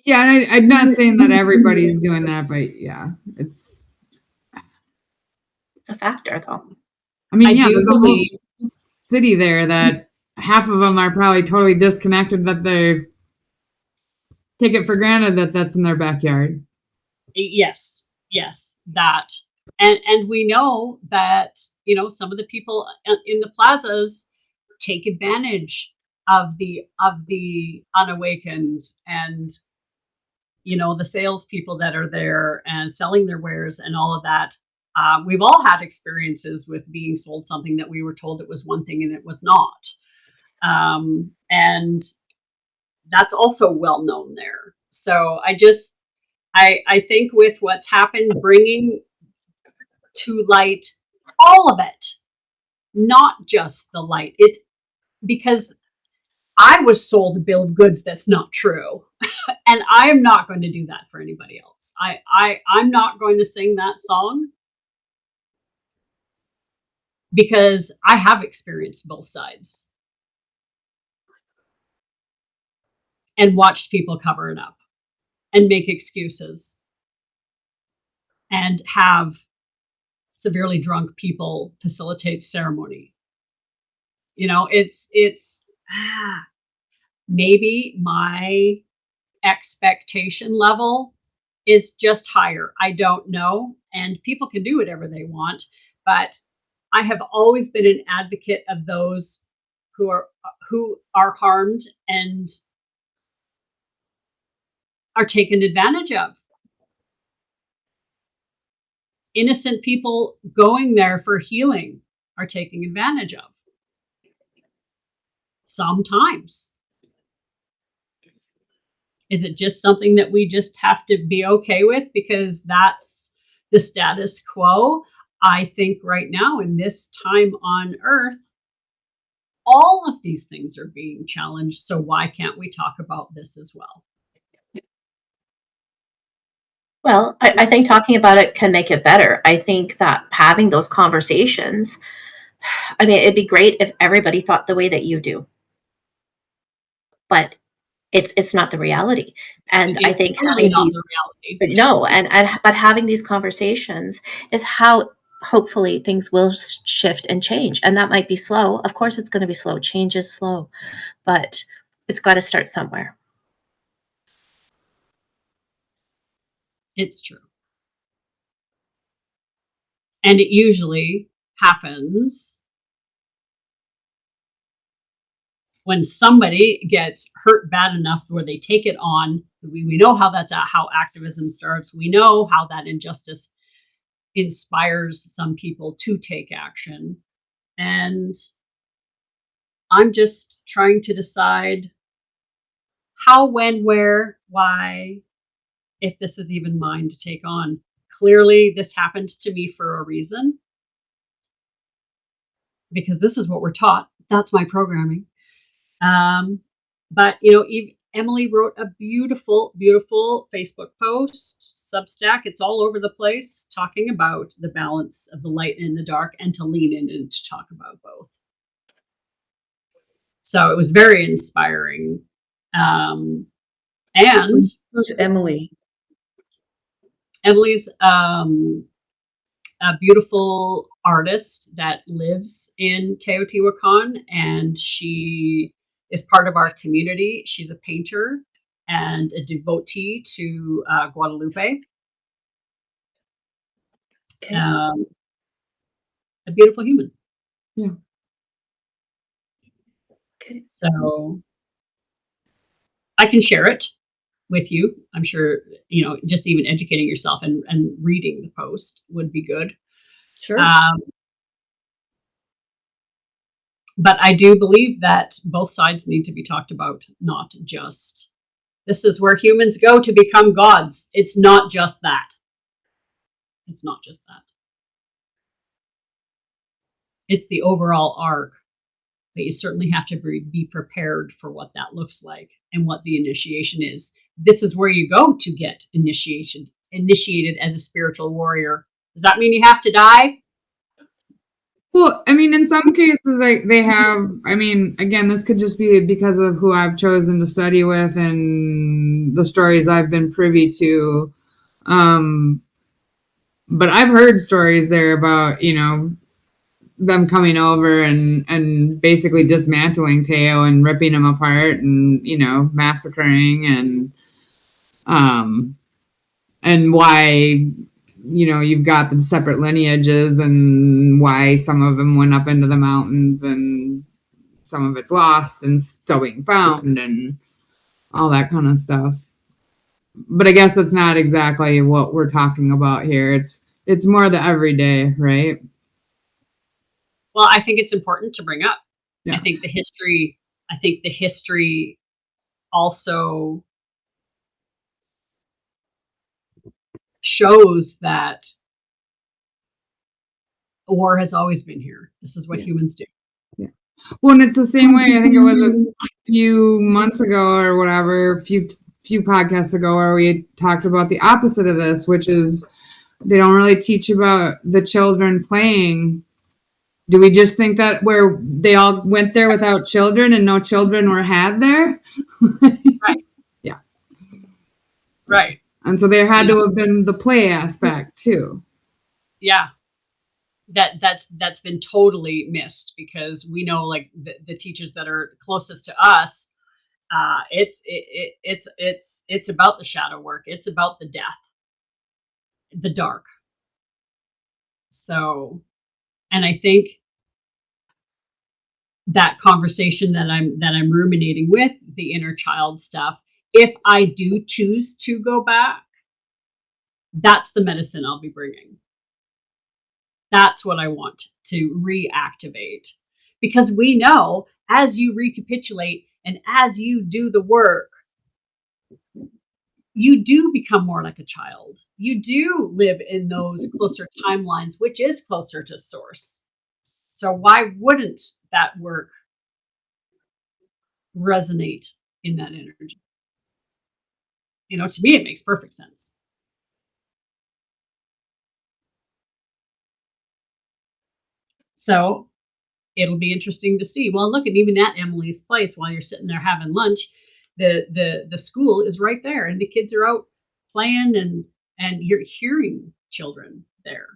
yeah, and I'm not saying that everybody's doing that, but yeah, it's It's a factor, though. I mean, I do there's a whole believe- city there that half of them are probably totally disconnected, that they take it for granted that that's in their backyard. Yes, that. And we know that, some of the people in the plazas take advantage of the unawakened, and the salespeople that are there and selling their wares and all of that. We've all had experiences with being sold something that we were told it was one thing and it was not. And that's also well known there. So I think with what's happened, bringing to light all of it, not just the light. It's because I was sold a bill of goods that's not true. And I am not going to do that for anybody else. I'm not going to sing that song because I have experienced both sides and watched people cover it up and make excuses and have severely drunk people facilitate ceremony. It's maybe my expectation level is just higher. I don't know. And people can do whatever they want. But I have always been an advocate of those who are harmed and are taken advantage of. Innocent people going there for healing are taken advantage of. Sometimes. Is it just something that we just have to be okay with because that's the status quo? I think right now in this time on Earth, all of these things are being challenged. So why can't we talk about this as well? Well, I think talking about it can make it better. I think that having those conversations, I mean, it'd be great if everybody thought the way that you do, but it's not the reality. And I think It's really having not these, the reality. but no, but having these conversations is how hopefully things will shift and change. And that might be slow. Of course, it's going to be slow. Change is slow, but it's got to start somewhere. It's true. And it usually happens when somebody gets hurt bad enough where they take it on. We know how how activism starts. We know how that injustice inspires some people to take action. And I'm just trying to decide how, when, where, why, if this is even mine to take on. Clearly, this happened to me for a reason because this is what we're taught. That's my programming. But, Emily wrote a beautiful, beautiful Facebook post, Substack. It's all over the place, talking about the balance of the light and the dark and to lean in and to talk about both. So it was very inspiring. And Who's Emily? Emily's a beautiful artist that lives in Teotihuacan, and she is part of our community. She's a painter and a devotee to Guadalupe. Okay. A beautiful human. Yeah. Okay. So I can share it with you. I'm sure, just even educating yourself and reading the post would be good. Sure. But I do believe that both sides need to be talked about, not just this is where humans go to become gods. It's not just that. It's not just that. It's the overall arc. But you certainly have to be prepared for what that looks like and what the initiation is. This is where you go to get initiated as a spiritual warrior. Does that mean you have to die? Well, I mean, in some cases, they have. I mean, again, this could just be because of who I've chosen to study with and the stories I've been privy to. But I've heard stories there about them coming over and basically dismantling Teo and ripping him apart and massacring and why you've got the separate lineages and why some of them went up into the mountains and some of it's lost and still being found and all that kind of stuff. But I guess that's not exactly what we're talking about here. It's more the everyday, right? Well, I think it's important to bring up. Yeah. I think the history also shows that war has always been here. This is what humans do. Yeah. Well, and it's the same way. I think it was a few months ago or whatever, a few podcasts ago, where we talked about the opposite of this, which is they don't really teach about the children playing. Do we just think that where they all went there without children and no children were had there? Right. Yeah. Right. And so there had to have been the play aspect too. Yeah. That's been totally missed because we know like the teachers that are closest to us, it's about the shadow work. It's about the death, the dark. So, and I think that conversation that I'm ruminating with, the inner child stuff. If I do choose to go back, that's the medicine I'll be bringing. That's what I want to reactivate. Because we know as you recapitulate and as you do the work, you do become more like a child. You do live in those closer timelines, which is closer to source. So why wouldn't that work resonate in that energy? To me, it makes perfect sense. So it'll be interesting to see. Well, look, and even at Emily's place, while you're sitting there having lunch, the school is right there, and the kids are out playing, and you're hearing children there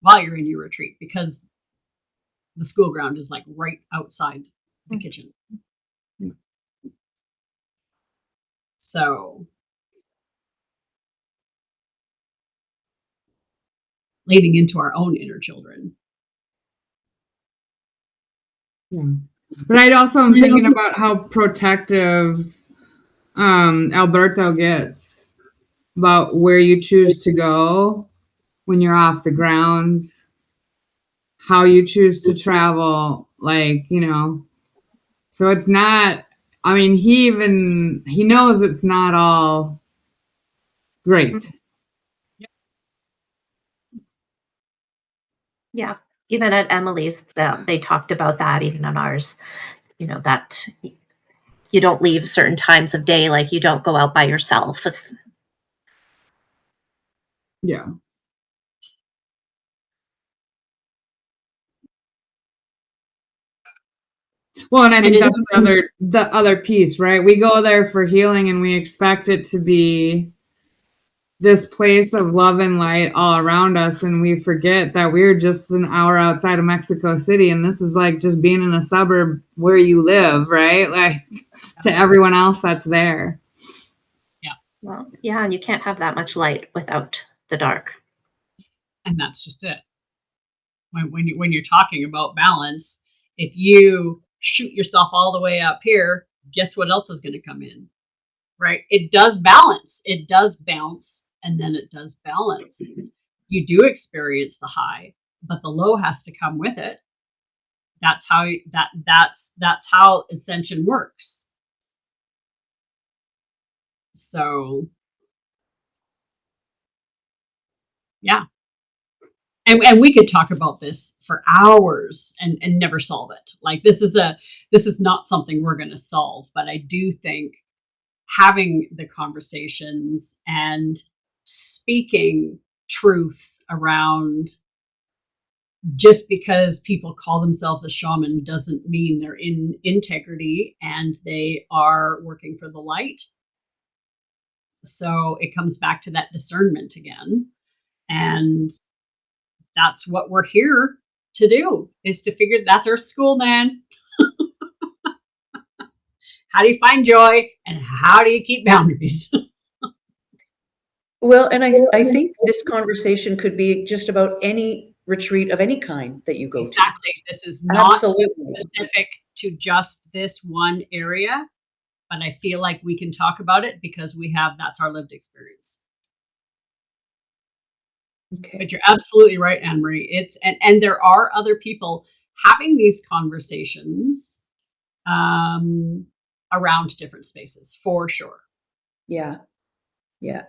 while you're in your retreat, because the school ground is like right outside the kitchen. So leading into our own inner children. Yeah. But I'd also am thinking about how protective Alberto gets about where you choose to go when you're off the grounds, how you choose to travel, so it's not, he knows it's not all great. Yeah. Even at Emily's, they talked about that, even on ours, that you don't leave certain times of day, like you don't go out by yourself. Yeah. Well, and I think that's the other piece, right? We go there for healing and we expect it to be this place of love and light all around us, and we forget that we're just an hour outside of Mexico City, and this is like just being in a suburb where you live, right? Like to everyone else that's there. Yeah. Well, yeah, and you can't have that much light without the dark. And that's just it. When you're talking about balance, if you shoot yourself all the way up here, guess what else is going to come in? Right? It does balance. It does bounce, and then it does balance. You do experience the high, but the low has to come with it. That's how that's how ascension works. So, yeah. And we could talk about this for hours and never solve it. Like this is not something we're going to solve, but I do think having the conversations and speaking truth around, just because people call themselves a shaman doesn't mean they're in integrity and they are working for the light. So it comes back to that discernment again. And that's what we're here to do, is to figure, that's our school, man. How do you find joy and how do you keep boundaries? Well, and I think this conversation could be just about any retreat of any kind that you go Exactly. This is not Absolutely. specific to just this one area, but I feel like we can talk about it because that's our lived experience. to. Okay. But you're absolutely right, Anne-Marie. And there are other people having these conversations around different spaces, for sure. Yeah. Yeah.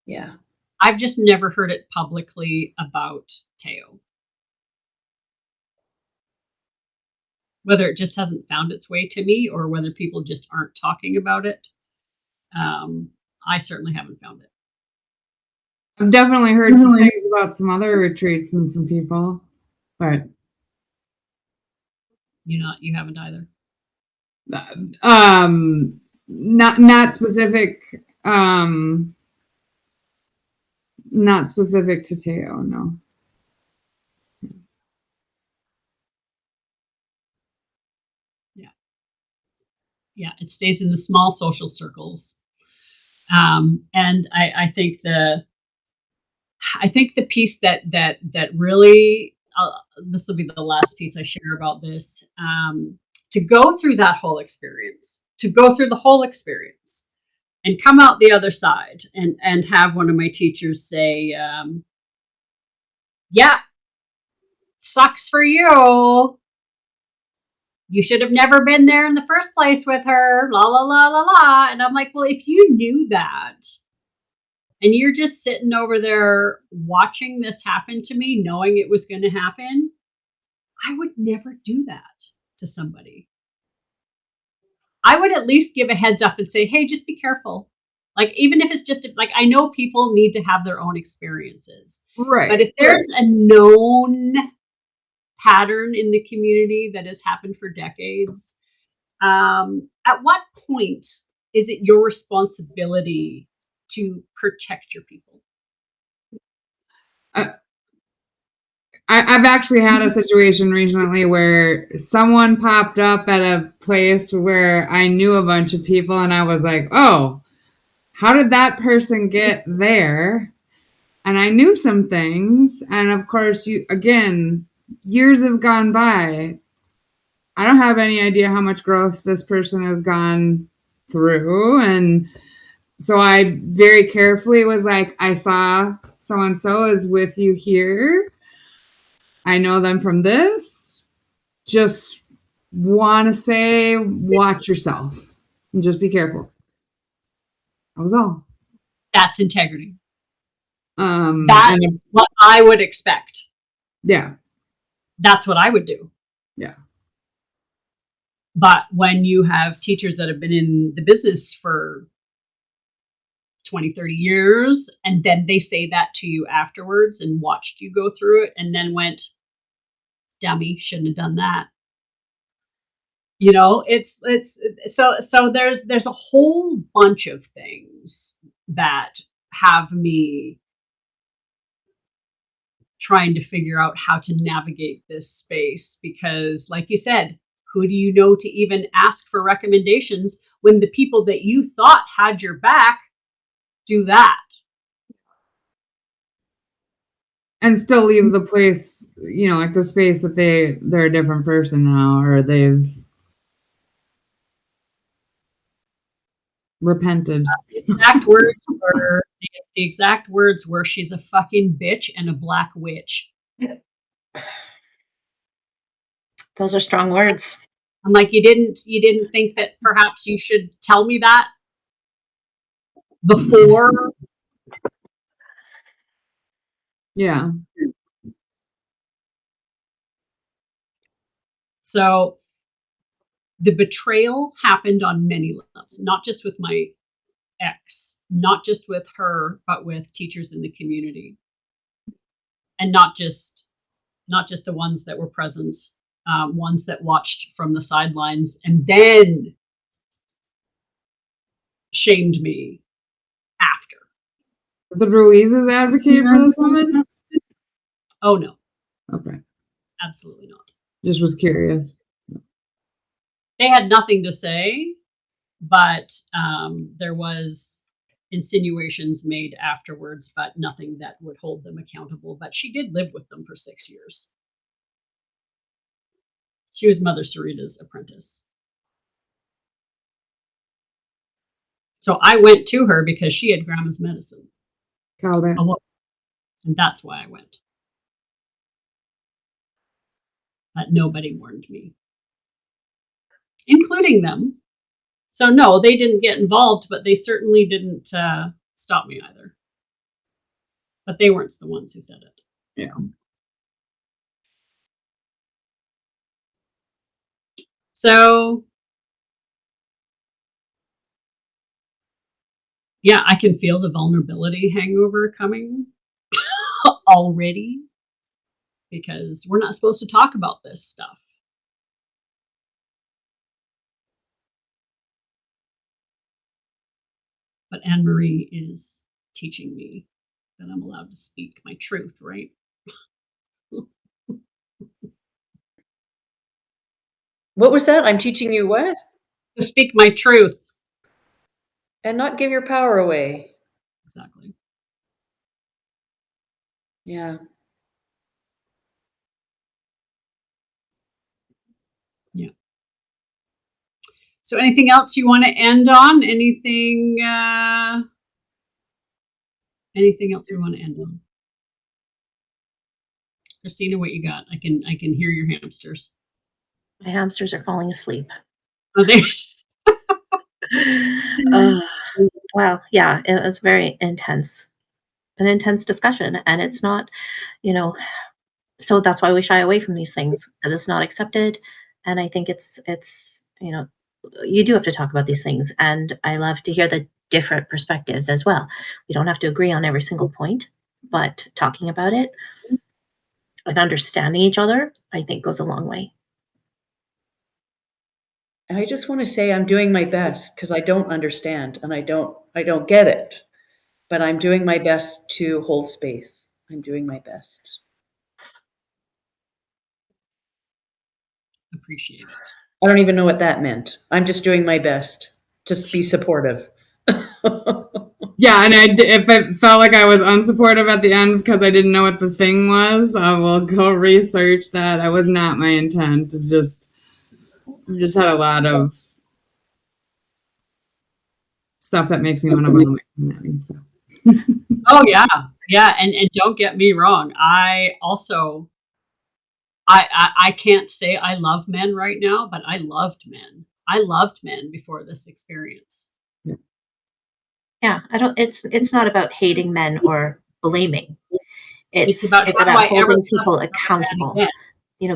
Yeah. I've just never heard it publicly about Teo. Whether it just hasn't found its way to me or whether people just aren't talking about it. I certainly haven't found it. I've definitely heard some things about some other retreats and some people, but you haven't either. Not specific. Not specific to Teo, no. Yeah, it stays in the small social circles. And I think the piece that really this will be the last piece I share about this. To go through that whole experience, to go through the whole experience and come out the other side and have one of my teachers say, yeah, sucks for you. You should have never been there in the first place with her, la, la, la, la, la. And I'm like, well, if you knew that and you're just sitting over there watching this happen to me, knowing it was going to happen, I would never do that to somebody. I would at least give a heads up and say, hey, just be careful. Like, even if it's just like, I know people need to have their own experiences. Right. But if there's a known pattern in the community that has happened for decades, at what point is it your responsibility to protect your people? I've actually had a situation recently where someone popped up at a place where I knew a bunch of people, and I was like, oh, how did that person get there? And I knew some things. And of course, years have gone by. I don't have any idea how much growth this person has gone through. And so I very carefully was like, I saw so and so is with you here. I know them from this. Just want to say, watch yourself and just be careful. That was all. That's integrity. That's what I would expect. Yeah. That's what I would do. Yeah. But when you have teachers that have been in the business for 20, 30 years, and then they say that to you afterwards and watched you go through it and then went, dummy, shouldn't have done that. You know, it's so there's a whole bunch of things that have me trying to figure out how to navigate this space, because like you said, who do you know to even ask for recommendations when the people that you thought had your back do that? And still leave the place, like the space that they're a different person now, or they've repented. The exact words were, she's a fucking bitch and a black witch. Those are strong words. I'm like, you didn't think that perhaps you should tell me that before? Yeah. So the betrayal happened on many levels, not just with my ex, not just with her, but with teachers in the community. And not just the ones that were present, ones that watched from the sidelines and then shamed me after. The Ruizes advocate for this woman? Oh, no. Okay. Absolutely not. Just was curious. They had nothing to say, but there was insinuations made afterwards, but nothing that would hold them accountable. But she did live with them for 6 years. She was Mother Sarita's apprentice. So I went to her because she had grandma's medicine. Got it. And that's why I went. But nobody warned me, including them. So no, they didn't get involved, but they certainly didn't stop me either. But they weren't the ones who said it. Yeah. So yeah, I can feel the vulnerability hangover coming already, because we're not supposed to talk about this stuff. But Anne-Marie is teaching me that I'm allowed to speak my truth, right? What was that? I'm teaching you what? To speak my truth. And not give your power away. Exactly. Yeah. So anything else you want to end on? Anything else we want to end on? Christina, what you got? I can hear your hamsters. My hamsters are falling asleep. Are they? Wow. Yeah, it was very intense, an intense discussion. And it's not, so that's why we shy away from these things, because it's not accepted. And I think it's, you do have to talk about these things. And I love to hear the different perspectives as well. We don't have to agree on every single point, but talking about it and understanding each other, I think goes a long way. I just want to say I'm doing my best because I don't understand and I don't get it. But I'm doing my best to hold space. I'm doing my best. Appreciate it. I don't even know what that meant. I'm just doing my best. Just be supportive. Yeah, and if it felt like I was unsupportive at the end because I didn't know what the thing was, I will go research that. That was not my intent. It's just had a lot of stuff that makes me want to vomit. That means so. Oh yeah, and don't get me wrong. I also, I can't say I love men right now, but I loved men. I loved men before this experience. Yeah, it's not about hating men or blaming. It's about how do I ever holding trust people another man accountable. again?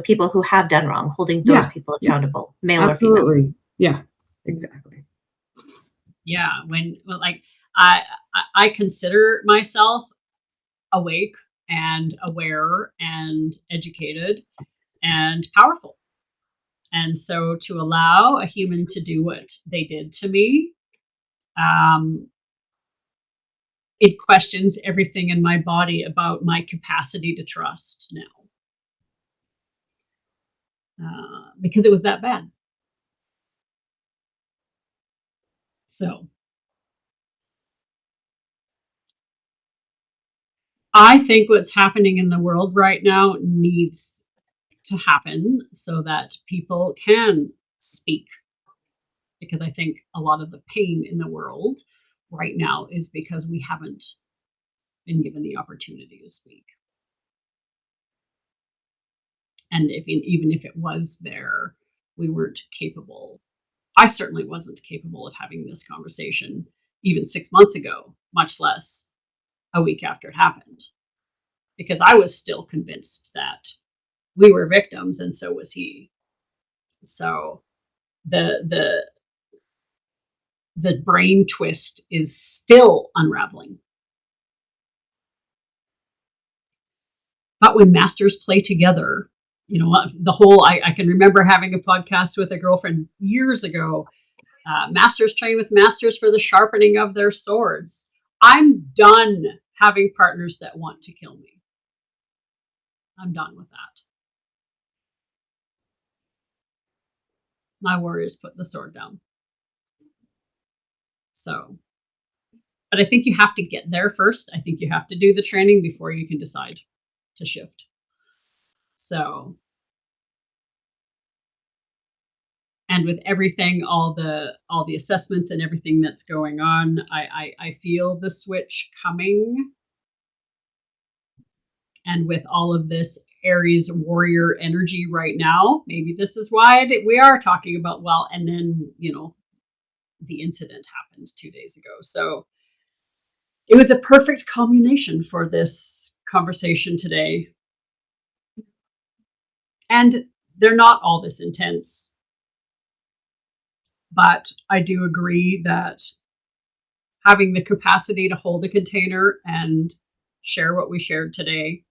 People who have done wrong, holding those Yeah. people accountable, male or female. Absolutely. Yeah, exactly. Yeah, like I consider myself awake and aware and educated and powerful. And so to allow a human to do what they did to me, it questions everything in my body about my capacity to trust now, because it was that bad. So I think what's happening in the world right now needs to happen so that people can speak. Because I think a lot of the pain in the world right now is because we haven't been given the opportunity to speak. And even if it was there, we weren't capable. I certainly wasn't capable of having this conversation even 6 months ago, much less a week after it happened, because I was still convinced that we were victims and so was he. So the brain twist is still unraveling. But when masters play together, the whole, I can remember having a podcast with a girlfriend years ago. Masters train with masters for the sharpening of their swords. I'm done having partners that want to kill me. I'm done with that. My warriors put the sword down. So, but I think you have to get there first. I think you have to do the training before you can decide to shift. So, and with everything, all the assessments and everything that's going on, I feel the switch coming. And with all of this Aries warrior energy right now, maybe this is why we are talking about, well, and then, the incident happened 2 days ago. So it was a perfect culmination for this conversation today. And they're not all this intense. But I do agree that having the capacity to hold a container and share what we shared today,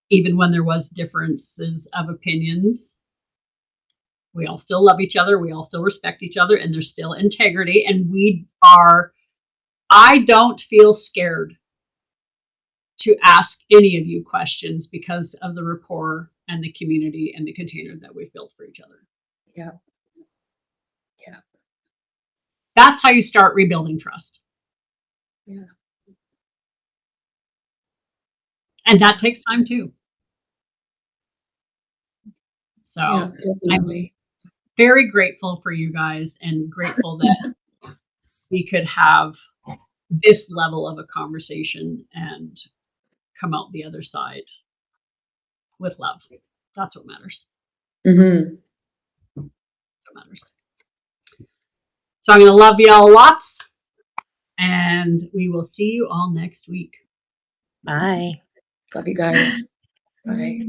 even when there was differences of opinions, we all still love each other. We all still respect each other, and there's still integrity. And I don't feel scared to ask any of you questions because of the rapport and the community and the container that we've built for each other. Yeah. Yeah. That's how you start rebuilding trust. Yeah. And that takes time too. So Yeah, definitely. very grateful for you guys and grateful that we could have this level of a conversation and come out the other side with love. That's what matters. Mm-hmm. That's what matters. So I'm going to love you all lots, and we will see you all next week. Bye. Love you guys. Bye.